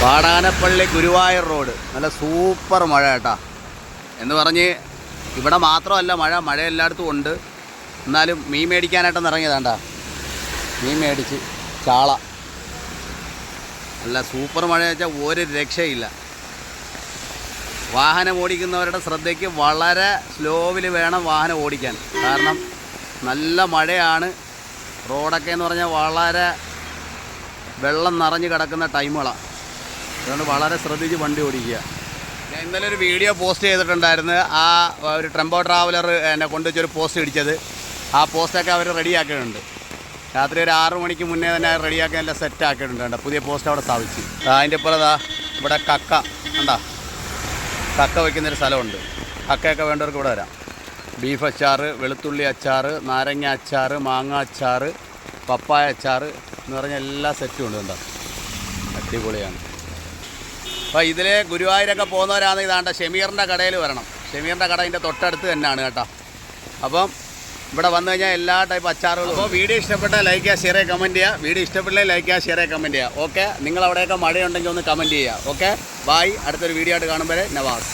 Vadanappally Guruvayur road നല്ല super മഴ കേട്ടാ. എന്ന് പറഞ്ഞ് ഇവിടെ മാത്രമല്ല മഴ എല്ലായിടത്തും ഉണ്ട്. എന്നാലും മീൻ മേടിക്കാനായിട്ടൊന്ന് ഇറങ്ങിയതാണ്ടാ. മീൻ മേടിച്ച് ചാള. നല്ല സൂപ്പർ മഴ വെച്ചാൽ ഒരു രക്ഷയില്ല. വാഹനം ഓടിക്കുന്നവരുടെ ശ്രദ്ധയ്ക്ക് വളരെ സ്ലോവിൽ വേണം വാഹനം ഓടിക്കാൻ. കാരണം നല്ല മഴയാണ്. റോഡൊക്കെ എന്ന് പറഞ്ഞാൽ വളരെ വെള്ളം നിറഞ്ഞ് കിടക്കുന്ന ടൈമുകളാണ്. അതുകൊണ്ട് വളരെ ശ്രദ്ധിച്ച് വണ്ടി ഓടിക്കുക. ഞാൻ ഇന്നലെ ഒരു വീഡിയോ പോസ്റ്റ് ചെയ്തിട്ടുണ്ടായിരുന്നു. ആ ഒരു ടെമ്പോ ട്രാവലർ എന്നെ കൊണ്ടുവച്ചൊരു പോസ്റ്റ് ഇടിച്ചത്. ആ പോസ്റ്റൊക്കെ അവർ റെഡിയാക്കിയിട്ടുണ്ട്. രാത്രി ഒരു 6 മണിക്ക് മുന്നേ തന്നെ റെഡിയാക്കി എല്ലാം സെറ്റ് ആക്കിയിട്ടുണ്ട്. പുതിയ പോസ്റ്റ് അവിടെ സ്ഥാപിച്ച്. അതിൻ്റെ ഇപ്പുറത്താ ഇവിടെ കക്ക കണ്ടാ, കക്ക വയ്ക്കുന്നൊരു സ്ഥലമുണ്ട്. കക്കയൊക്കെ വേണ്ടവർക്ക് ഇവിടെ വരാം. ബീഫ് അച്ചാർ, വെളുത്തുള്ളി അച്ചാർ, നാരങ്ങ അച്ചാർ, മാങ്ങ അച്ചാർ, പപ്പായ അച്ചാർ എന്ന് പറഞ്ഞ എല്ലാ സെറ്റും ഉണ്ട്. കണ്ടോ, അടിപൊളിയാണ്. അപ്പോൾ ഇതിൽ ഗുരുവായൂരൊക്കെ പോകുന്നവരാണെങ്കിൽ ഇതാണ്ട ഷമീറിൻ്റെ കടയിൽ വരണം. ഷമീറിൻ്റെ കട ഇതിൻ്റെ തൊട്ടടുത്ത് തന്നെയാണ് കേട്ടോ. അപ്പം ഇവിടെ വന്നു കഴിഞ്ഞാൽ എല്ലാ ടൈപ്പ് അച്ചാറുകളും. അപ്പോൾ വീഡിയോ ഇഷ്ടപ്പെട്ടാൽ ലൈക്ക് ചെയ്യുക, ഷെയർ ചെയ്യുക, കമൻറ്റ് ചെയ്യുക. വീഡിയോ ഇഷ്ടപ്പെട്ടില്ലേ ലൈക്ക് ചെയ്യുക, ഷെയർ ചെയ്യുക, കമൻറ്റ് ചെയ്യുക. ഓക്കെ, നിങ്ങളവിടെയൊക്കെ മഴയുണ്ടെങ്കിൽ ഒന്ന് കമൻറ്റ് ചെയ്യുക. Okay, by. അടുത്തൊരു വീഡിയോ ആയിട്ട് കാണുമ്പോൾ നവാസ്.